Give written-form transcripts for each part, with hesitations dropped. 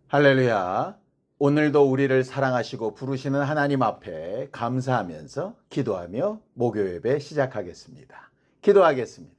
할렐루야. 오늘도 우리를 사랑하시고 부르시는 하나님 앞에 감사하면서 기도하며 목요 예배 시작하겠습니다. 기도하겠습니다.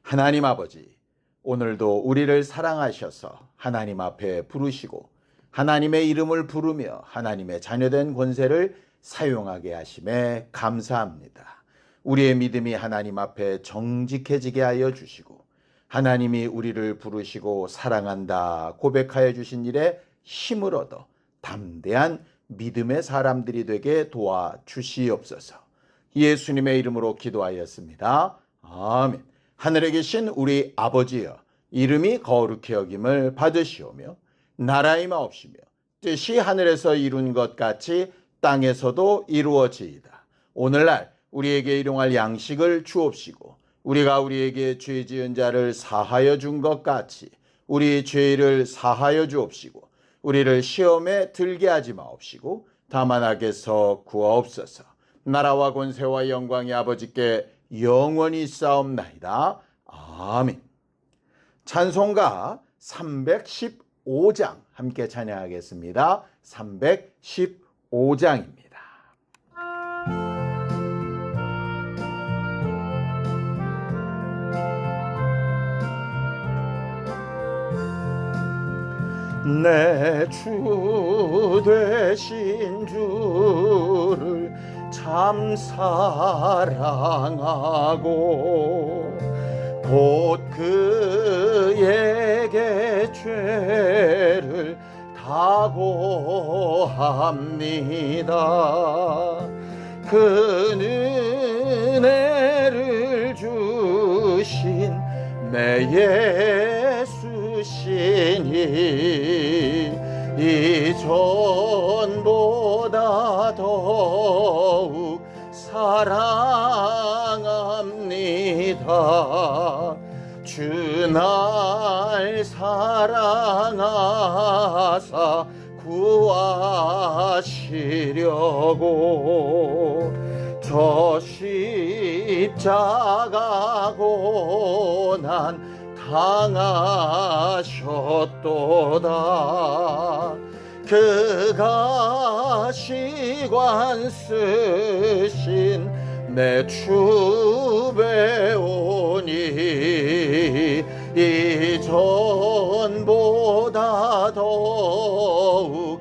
하나님 아버지, 오늘도 우리를 사랑하셔서 하나님 앞에 부르시고 하나님의 이름을 부르며 하나님의 자녀된 권세를 사용하게 하심에 감사합니다. 우리의 믿음이 하나님 앞에 정직해지게 하여 주시고 하나님이 우리를 부르시고 사랑한다 고백하여 주신 일에 힘을 얻어 담대한 믿음의 사람들이 되게 도와주시옵소서. 예수님의 이름으로 기도하였습니다. 아멘. 하늘에 계신 우리 아버지여, 이름이 거룩히 여김을 받으시오며 나라의 마옵시며 뜻이 하늘에서 이룬 것 같이 땅에서도 이루어지이다. 오늘날 우리에게 일용할 양식을 주옵시고 우리가 우리에게 죄 지은 자를 사하여 준 것 같이 우리 죄를 사하여 주옵시고 우리를 시험에 들게 하지 마옵시고 다만 악에서 구하옵소서. 나라와 권세와 영광이 아버지께 영원히 있사옵나이다. 아멘. 찬송가 315장 함께 찬양하겠습니다. 315장입니다. 내 주 되신 주를 참 사랑하고 곧 그에게 죄를 다고합니다. 그 은혜를 주신 내 예수시니 이전보다 더욱 사랑합니다. 주 날 사랑하사 구하시려고 저 십자가 고난 당하셨도다. 그가 시관 쓰신 내 주배우니 이전보다 더욱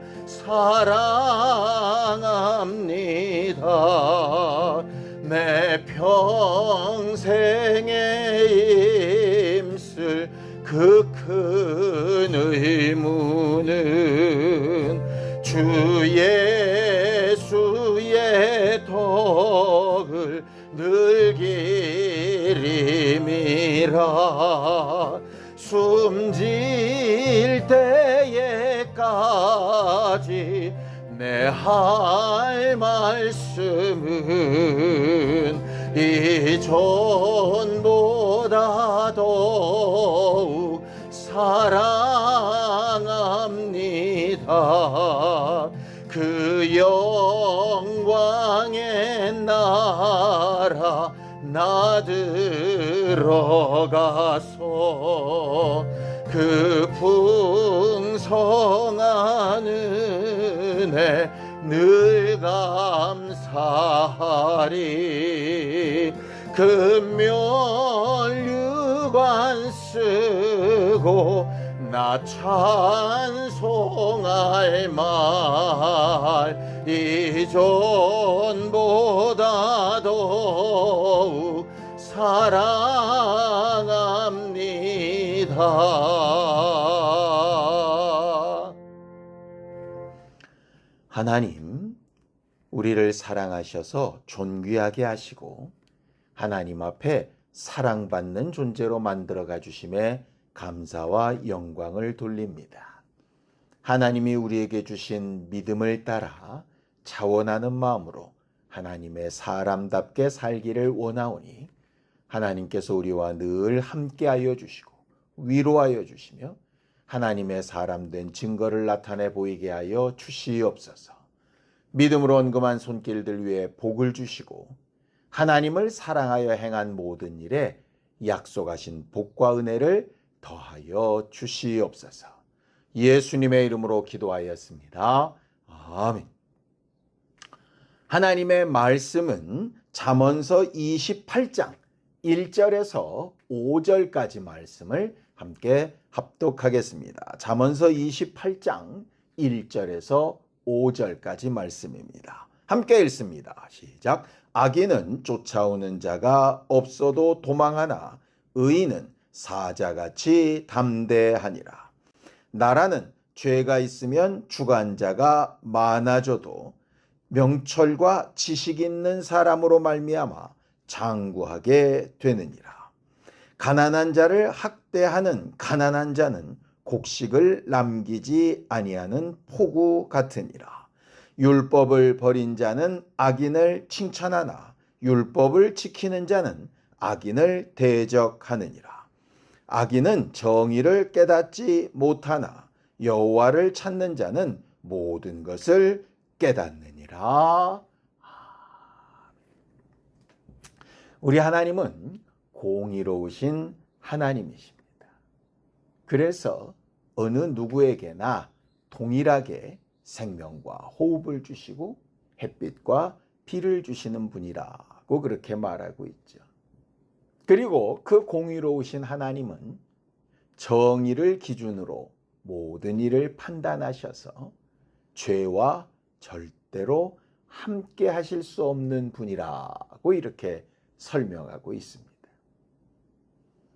사랑합니다. 내 평생에 힘쓸 그 큰 의무는 주 예수의 덕을 늘 기림이라. 숨질 때에까지 내 할 말씀은 이전보다 더욱 사랑합니다. 그 영광의 나라 나 들어가서 그 풍성한 은혜 늘 감사하리. 금면류관 쓰고 나 찬송할 말 이전보다 더욱 사랑합니다. 하나님, 우리를 사랑하셔서 존귀하게 하시고 하나님 앞에 사랑받는 존재로 만들어가 주심에 감사와 영광을 돌립니다. 하나님이 우리에게 주신 믿음을 따라 자원하는 마음으로 하나님의 사람답게 살기를 원하오니 하나님께서 우리와 늘 함께하여 주시고 위로하여 주시며 하나님의 사람된 증거를 나타내 보이게 하여 주시옵소서. 믿음으로 언금한 손길들 위에 복을 주시고 하나님을 사랑하여 행한 모든 일에 약속하신 복과 은혜를 더하여 주시옵소서. 예수님의 이름으로 기도하였습니다. 아멘. 하나님의 말씀은 잠언서 28장 1절에서 5절까지 말씀을 함께 합독하겠습니다. 잠언서 28장 1절에서 5절까지 말씀입니다. 함께 읽습니다. 시작. 악인은 쫓아오는 자가 없어도 도망하나 의인은 사자같이 담대하니라. 나라는 죄가 있으면 주관자가 많아져도 명철과 지식 있는 사람으로 말미암아 장구하게 되느니라. 가난한 자를 학대하는 가난한 자는 곡식을 남기지 아니하는 포구 같으니라. 율법을 버린 자는 악인을 칭찬하나 율법을 지키는 자는 악인을 대적하느니라. 악인은 정의를 깨닫지 못하나 여호와를 찾는 자는 모든 것을 깨닫느니라. 우리 하나님은 공의로우신 하나님이십니다. 그래서 어느 누구에게나 동일하게 생명과 호흡을 주시고 햇빛과 비를 주시는 분이라고 그렇게 말하고 있죠. 그리고 그 공의로우신 하나님은 정의를 기준으로 모든 일을 판단하셔서 죄와 절대로 함께 하실 수 없는 분이라고 이렇게 설명하고 있습니다.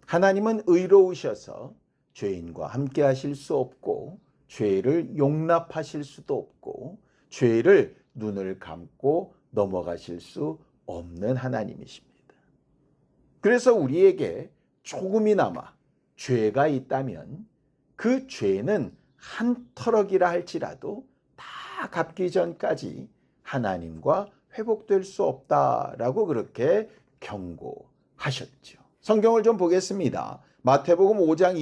하나님은 의로우셔서 죄인과 함께 하실 수 없고 죄를 용납하실 수도 없고 죄를 눈을 감고 넘어가실 수 없는 하나님이십니다. 그래서 우리에게 조금이나마 죄가 있다면 그 죄는 한 터럭이라 할지라도 다 갚기 전까지 하나님과 회복될 수 없다라고 그렇게 경고하셨죠. 성경을 좀 보겠습니다. 마태복음 5장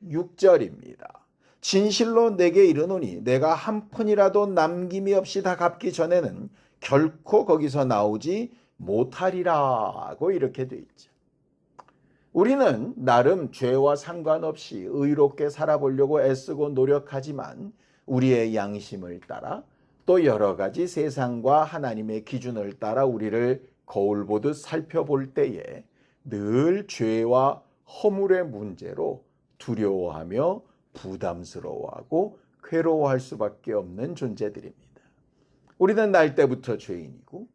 26절입니다. 진실로 내게 이르노니 내가 한 푼이라도 남김이 없이 다 갚기 전에는 결코 거기서 나오지 못하리라고 이렇게 돼 있죠. 우리는 나름 죄와 상관없이 의롭게 살아보려고 애쓰고 노력하지만 우리의 양심을 따라 또 여러 가지 세상과 하나님의 기준을 따라 우리를 거울 보듯 살펴볼 때에 늘 죄와 허물의 문제로 두려워하며 부담스러워하고 괴로워할 수밖에 없는 존재들입니다. 우리는 날 때부터 죄인이고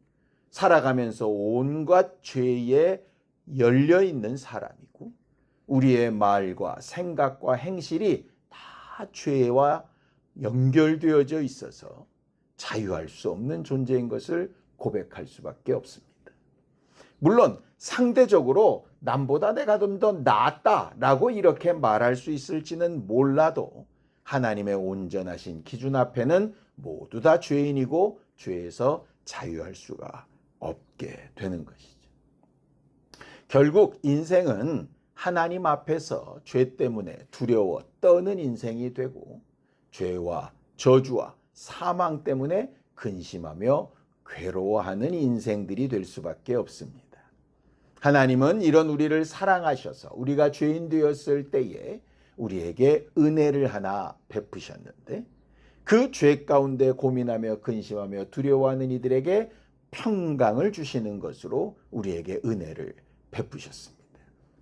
살아가면서 온갖 죄에 열려있는 사람이고 우리의 말과 생각과 행실이 다 죄와 연결되어져 있어서 자유할 수 없는 존재인 것을 고백할 수밖에 없습니다. 물론 상대적으로 남보다 내가 좀 더 낫다라고 이렇게 말할 수 있을지는 몰라도 하나님의 온전하신 기준 앞에는 모두 다 죄인이고 죄에서 자유할 수가 없게 되는 것이죠. 결국 인생은 하나님 앞에서 죄 때문에 두려워 떠는 인생이 되고 죄와 저주와 사망 때문에 근심하며 괴로워하는 인생들이 될 수밖에 없습니다. 하나님은 이런 우리를 사랑하셔서 우리가 죄인 되었을 때에 우리에게 은혜를 하나 베푸셨는데 그 죄 가운데 고민하며 근심하며 두려워하는 이들에게 평강을 주시는 것으로 우리에게 은혜를 베푸셨습니다.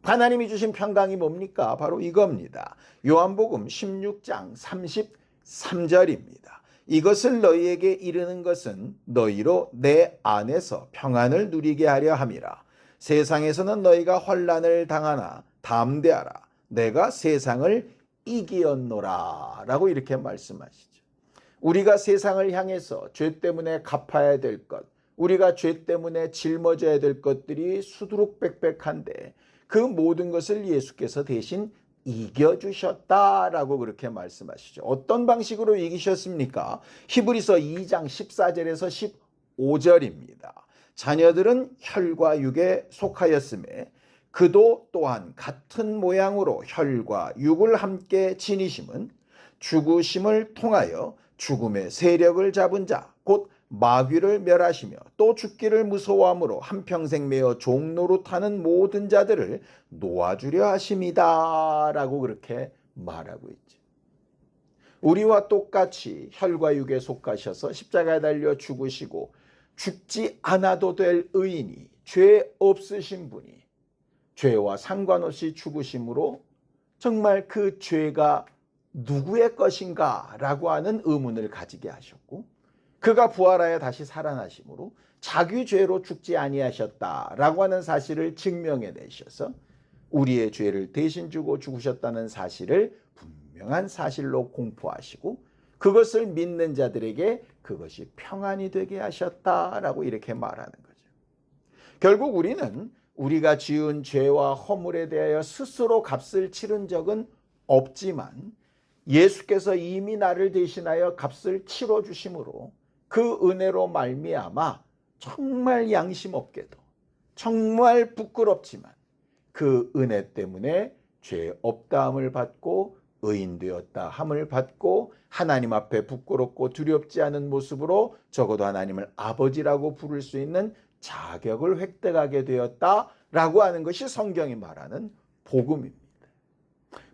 하나님이 주신 평강이 뭡니까? 바로 이겁니다. 요한복음 16장 33절입니다. 이것을 너희에게 이르는 것은 너희로 내 안에서 평안을 누리게 하려 함이라. 세상에서는 너희가 환난을 당하나 담대하라. 내가 세상을 이기었노라. 라고 이렇게 말씀하시죠. 우리가 세상을 향해서 죄 때문에 갚아야 될 것, 우리가 죄 때문에 짊어져야 될 것들이 수두룩백백한데 그 모든 것을 예수께서 대신 이겨주셨다라고 그렇게 말씀하시죠. 어떤 방식으로 이기셨습니까? 히브리서 2장 14절에서 15절입니다. 자녀들은 혈과 육에 속하였음에 그도 또한 같은 모양으로 혈과 육을 함께 지니심은 죽으심을 통하여 죽음의 세력을 잡은 자 곧 마귀를 멸하시며 또 죽기를 무서워함으로 한평생 매어 종노릇하는 모든 자들을 놓아주려 하심이다 라고 그렇게 말하고 있죠. 우리와 똑같이 혈과 육에 속하셔서 십자가에 달려 죽으시고 죽지 않아도 될 의인이, 죄 없으신 분이 죄와 상관없이 죽으심으로 정말 그 죄가 누구의 것인가 라고 하는 의문을 가지게 하셨고, 그가 부활하여 다시 살아나심으로 자기 죄로 죽지 아니하셨다라고 하는 사실을 증명해 내셔서 우리의 죄를 대신 주고 죽으셨다는 사실을 분명한 사실로 공포하시고, 그것을 믿는 자들에게 그것이 평안이 되게 하셨다라고 이렇게 말하는 거죠. 결국 우리는 우리가 지은 죄와 허물에 대하여 스스로 값을 치른 적은 없지만 예수께서 이미 나를 대신하여 값을 치러 주심으로 그 은혜로 말미암아 정말 양심 없게도, 정말 부끄럽지만 그 은혜 때문에 죄 없다함을 받고 의인 되었다 함을 받고 하나님 앞에 부끄럽고 두렵지 않은 모습으로 적어도 하나님을 아버지라고 부를 수 있는 자격을 획득하게 되었다라고 하는 것이 성경이 말하는 복음입니다.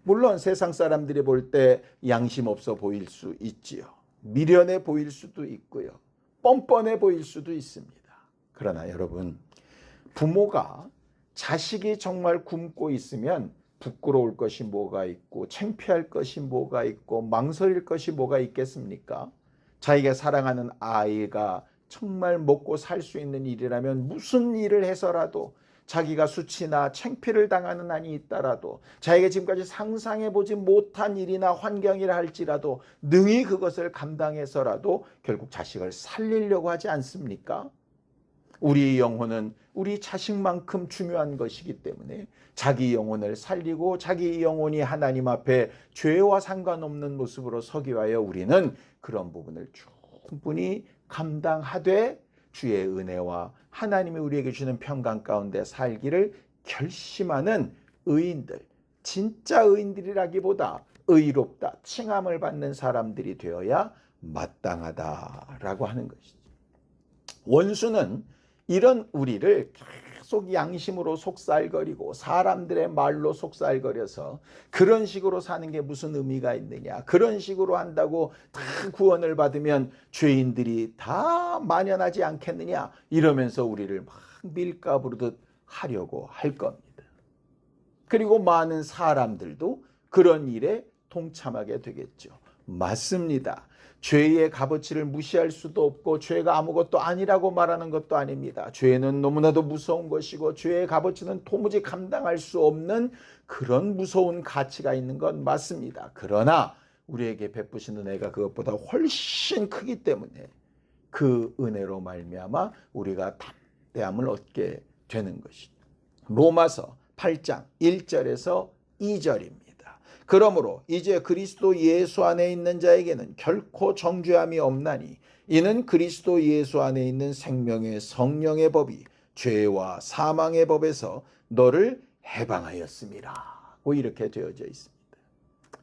물론 세상 사람들이 볼 때 양심 없어 보일 수 있지요. 미련해 보일 수도 있고요. 뻔뻔해 보일 수도 있습니다. 그러나 여러분, 부모가 자식이 정말 굶고 있으면 부끄러울 것이 뭐가 있고 창피할 것이 뭐가 있고 망설일 것이 뭐가 있겠습니까? 자기가 사랑하는 아이가 정말 먹고 살 수 있는 일이라면 무슨 일을 해서라도, 자기가 수치나 창피를 당하는 한이 있더라도, 자기가 지금까지 상상해보지 못한 일이나 환경이라 할지라도 능히 그것을 감당해서라도 결국 자식을 살리려고 하지 않습니까? 우리의 영혼은 우리 자식만큼 중요한 것이기 때문에 자기 영혼을 살리고 자기 영혼이 하나님 앞에 죄와 상관없는 모습으로 서기 위하여 우리는 그런 부분을 충분히 감당하되 주의 은혜와 하나님이 우리에게 주는 평강 가운데 살기를 결심하는 의인들, 진짜 의인들이라기보다 의롭다, 칭함을 받는 사람들이 되어야 마땅하다라고 하는 것이죠. 원수는 이런 우리를 계속 양심으로 속살거리고 사람들의 말로 속살거려서 그런 식으로 사는 게 무슨 의미가 있느냐, 그런 식으로 한다고 다 구원을 받으면 죄인들이 다 만연하지 않겠느냐, 이러면서 우리를 막 밀가부르듯 하려고 할 겁니다. 그리고 많은 사람들도 그런 일에 동참하게 되겠죠. 맞습니다. 죄의 값어치를 무시할 수도 없고 죄가 아무것도 아니라고 말하는 것도 아닙니다. 죄는 너무나도 무서운 것이고 죄의 값어치는 도무지 감당할 수 없는 그런 무서운 가치가 있는 건 맞습니다. 그러나 우리에게 베푸시는 은혜가 그것보다 훨씬 크기 때문에 그 은혜로 말미암아 우리가 담대함을 얻게 되는 것이죠. 로마서 8장 1절에서 2절입니다. 그러므로 이제 그리스도 예수 안에 있는 자에게는 결코 정죄함이 없나니 이는 그리스도 예수 안에 있는 생명의 성령의 법이 죄와 사망의 법에서 너를 해방하였음이라 고 이렇게 되어져 있습니다.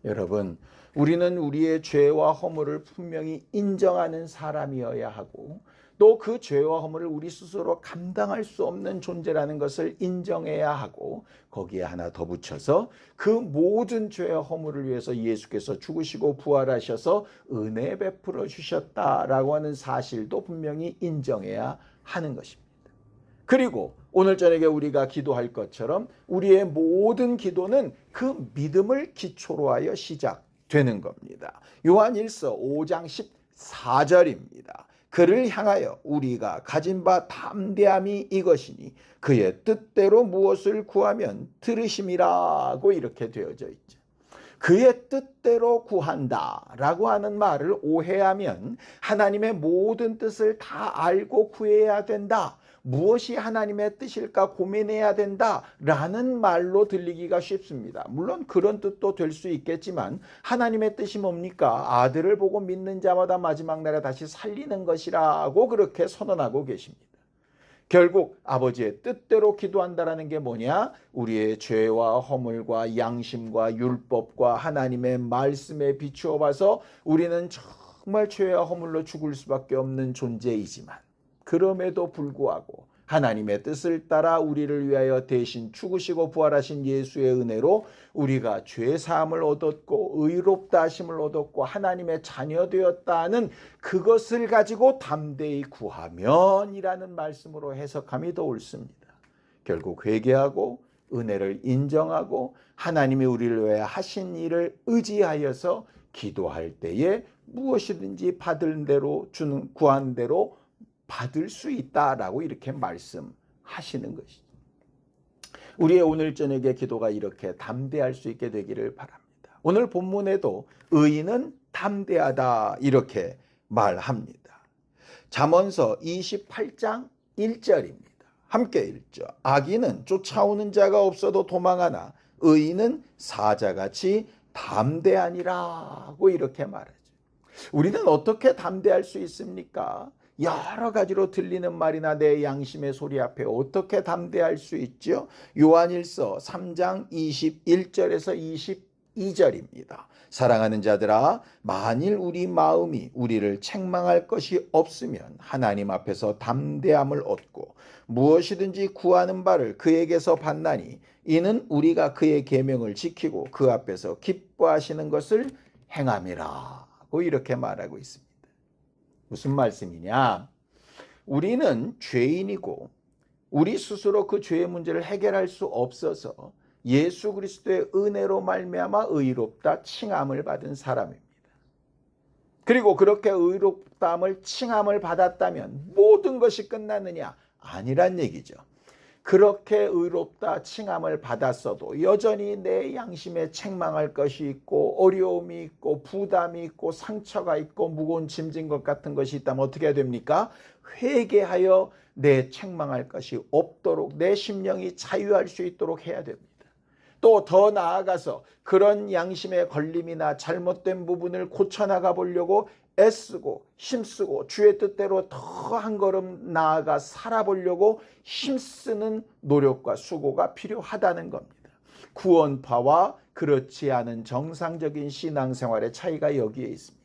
여러분, 우리는 우리의 죄와 허물을 분명히 인정하는 사람이어야 하고 또 그 죄와 허물을 우리 스스로 감당할 수 없는 존재라는 것을 인정해야 하고, 거기에 하나 더 붙여서 그 모든 죄와 허물을 위해서 예수께서 죽으시고 부활하셔서 은혜 베풀어 주셨다라고 하는 사실도 분명히 인정해야 하는 것입니다. 그리고 오늘 저녁에 우리가 기도할 것처럼 우리의 모든 기도는 그 믿음을 기초로 하여 시작되는 겁니다. 요한 1서 5장 14절입니다. 그를 향하여 우리가 가진 바 담대함이 이것이니 그의 뜻대로 무엇을 구하면 들으심이라고 이렇게 되어져 있죠. 그의 뜻대로 구한다라고 하는 말을 오해하면 하나님의 모든 뜻을 다 알고 구해야 된다, 무엇이 하나님의 뜻일까 고민해야 된다라는 말로 들리기가 쉽습니다. 물론 그런 뜻도 될 수 있겠지만 하나님의 뜻이 뭡니까? 아들을 보고 믿는 자마다 마지막 날에 다시 살리는 것이라고 그렇게 선언하고 계십니다. 결국 아버지의 뜻대로 기도한다라는 게 뭐냐? 우리의 죄와 허물과 양심과 율법과 하나님의 말씀에 비추어 봐서 우리는 정말 죄와 허물로 죽을 수밖에 없는 존재이지만 그럼에도 불구하고 하나님의 뜻을 따라 우리를 위하여 대신 죽으시고 부활하신 예수의 은혜로 우리가 죄 사함을 얻었고 의롭다 하심을 얻었고 하나님의 자녀 되었다는 그것을 가지고 담대히 구하면이라는 말씀으로 해석함이 더 옳습니다. 결국 회개하고 은혜를 인정하고 하나님이 우리를 위해 하신 일을 의지하여서 기도할 때에 무엇이든지 받은 대로 주는 구한 대로 받을 수 있다라고 이렇게 말씀하시는 것이죠. 우리의 오늘 저녁의 기도가 이렇게 담대할 수 있게 되기를 바랍니다. 오늘 본문에도 의인은 담대하다 이렇게 말합니다. 잠언서 28장 1절입니다. 함께 읽죠. 악인은 쫓아오는 자가 없어도 도망하나 의인은 사자같이 담대하니라고 이렇게 말하죠. 우리는 어떻게 담대할 수 있습니까? 여러 가지로 들리는 말이나 내 양심의 소리 앞에 어떻게 담대할 수 있죠? 요한일서 3장 21절에서 22절입니다. 사랑하는 자들아, 만일 우리 마음이 우리를 책망할 것이 없으면 하나님 앞에서 담대함을 얻고 무엇이든지 구하는 바를 그에게서 받나니 이는 우리가 그의 계명을 지키고 그 앞에서 기뻐하시는 것을 행함이라고 이렇게 말하고 있습니다. 무슨 말씀이냐? 우리는 죄인이고 우리 스스로 그 죄의 문제를 해결할 수 없어서 예수 그리스도의 은혜로 말미암아 의롭다 칭함을 받은 사람입니다. 그리고 그렇게 의롭다함을 칭함을 받았다면 모든 것이 끝났느냐? 아니란 얘기죠. 그렇게 의롭다 칭함을 받았어도 여전히 내 양심에 책망할 것이 있고 어려움이 있고 부담이 있고 상처가 있고 무거운 짐진 것 같은 것이 있다면 어떻게 해야 됩니까? 회개하여 내 책망할 것이 없도록 내 심령이 자유할 수 있도록 해야 됩니다. 또 더 나아가서 그런 양심의 걸림이나 잘못된 부분을 고쳐나가 보려고 애쓰고 힘쓰고 주의 뜻대로 더 한 걸음 나아가 살아보려고 힘쓰는 노력과 수고가 필요하다는 겁니다. 구원파와 그렇지 않은 정상적인 신앙생활의 차이가 여기에 있습니다.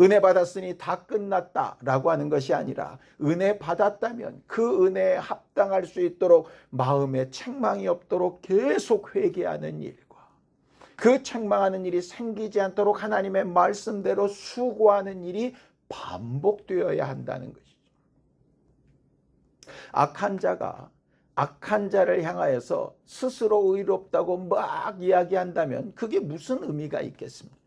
은혜 받았으니 다 끝났다라고 하는 것이 아니라 은혜 받았다면 그 은혜에 합당할 수 있도록 마음에 책망이 없도록 계속 회개하는 일과 그 책망하는 일이 생기지 않도록 하나님의 말씀대로 수고하는 일이 반복되어야 한다는 것이죠. 악한 자가 악한 자를 향하여서 스스로 의롭다고 막 이야기한다면 그게 무슨 의미가 있겠습니까?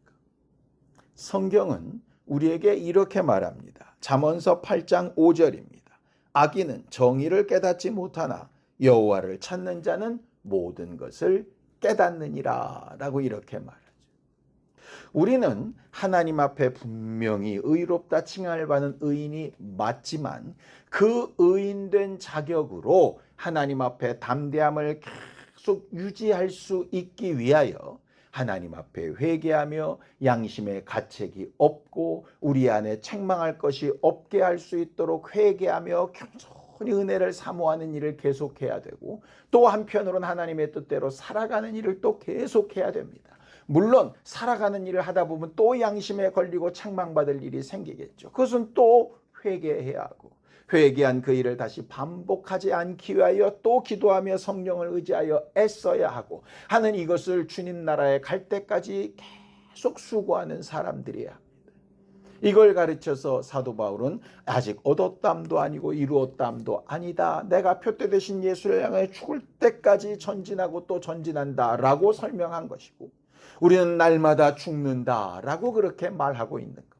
성경은 우리에게 이렇게 말합니다. 잠언서 8장 5절입니다. 악인은 정의를 깨닫지 못하나 여호와를 찾는 자는 모든 것을 깨닫느니라 라고 이렇게 말하죠. 우리는 하나님 앞에 분명히 의롭다 칭함을 받는 의인이 맞지만 그 의인된 자격으로 하나님 앞에 담대함을 계속 유지할 수 있기 위하여 하나님 앞에 회개하며 양심의 가책이 없고 우리 안에 책망할 것이 없게 할 수 있도록 회개하며 겸손히 은혜를 사모하는 일을 계속해야 되고 또 한편으로는 하나님의 뜻대로 살아가는 일을 또 계속해야 됩니다. 물론 살아가는 일을 하다 보면 또 양심에 걸리고 책망받을 일이 생기겠죠. 그것은 또 회개해야 하고 회개한 그 일을 다시 반복하지 않기 위하여 또 기도하며 성령을 의지하여 애써야 하고 하는 이것을 주님 나라에 갈 때까지 계속 수고하는 사람들이야 합니다. 이걸 가르쳐서 사도 바울은 아직 얻었담도 아니고 이루었담도 아니다. 내가 표대 되신 예수를 향해 죽을 때까지 전진하고 또 전진한다 라고 설명한 것이고 우리는 날마다 죽는다 라고 그렇게 말하고 있는 겁니다.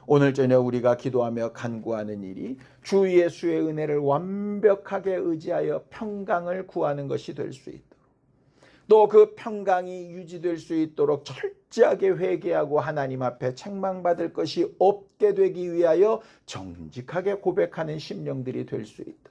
오늘 저녁 우리가 기도하며 간구하는 일이 주 예수의 은혜를 완벽하게 의지하여 평강을 구하는 것이 될 수 있도록 또 그 평강이 유지될 수 있도록 철저하게 회개하고 하나님 앞에 책망받을 것이 없게 되기 위하여 정직하게 고백하는 심령들이 될 수 있도록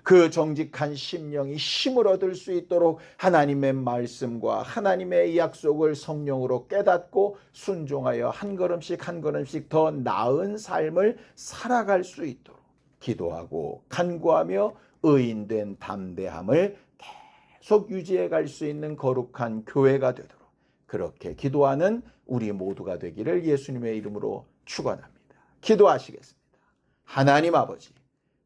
그 정직한 심령이 힘을 얻을 수 있도록 하나님의 말씀과 하나님의 약속을 성령으로 깨닫고 순종하여 한 걸음씩 한 걸음씩 더 나은 삶을 살아갈 수 있도록 기도하고 간구하며 의인된 담대함을 계속 유지해 갈 수 있는 거룩한 교회가 되도록 그렇게 기도하는 우리 모두가 되기를 예수님의 이름으로 축원합니다. 기도하시겠습니다. 하나님 아버지,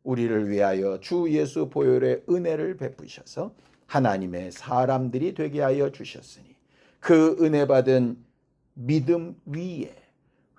우리를 위하여 주 예수 보혈의 은혜를 베푸셔서 하나님의 사람들이 되게 하여 주셨으니 그 은혜 받은 믿음 위에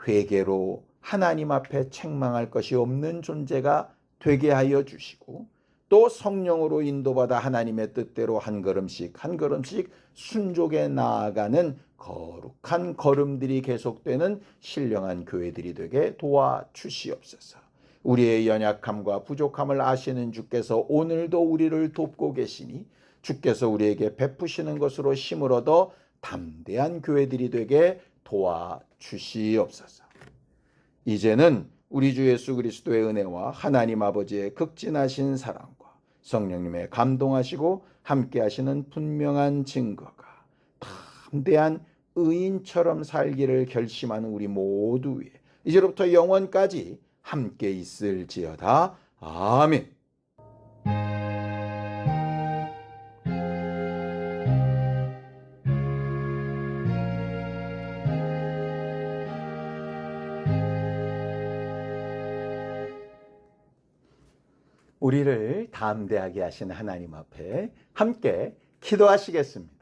회개로 하나님 앞에 책망할 것이 없는 존재가 되게 하여 주시고 또 성령으로 인도받아 하나님의 뜻대로 한 걸음씩 한 걸음씩 순종해 나아가는 거룩한 걸음들이 계속되는 신령한 교회들이 되게 도와주시옵소서. 우리의 연약함과 부족함을 아시는 주께서 오늘도 우리를 돕고 계시니 주께서 우리에게 베푸시는 것으로 힘을 얻어 담대한 교회들이 되게 도와주시옵소서. 이제는 우리 주 예수 그리스도의 은혜와 하나님 아버지의 극진하신 사랑과 성령님의 감동하시고 함께하시는 분명한 증거가 담대한 의인처럼 살기를 결심하는 우리 모두 위에 이제로부터 영원까지 함께 있을지어다. 아멘. 우리를 담대하게 하신 하나님 앞에 함께 기도하시겠습니다.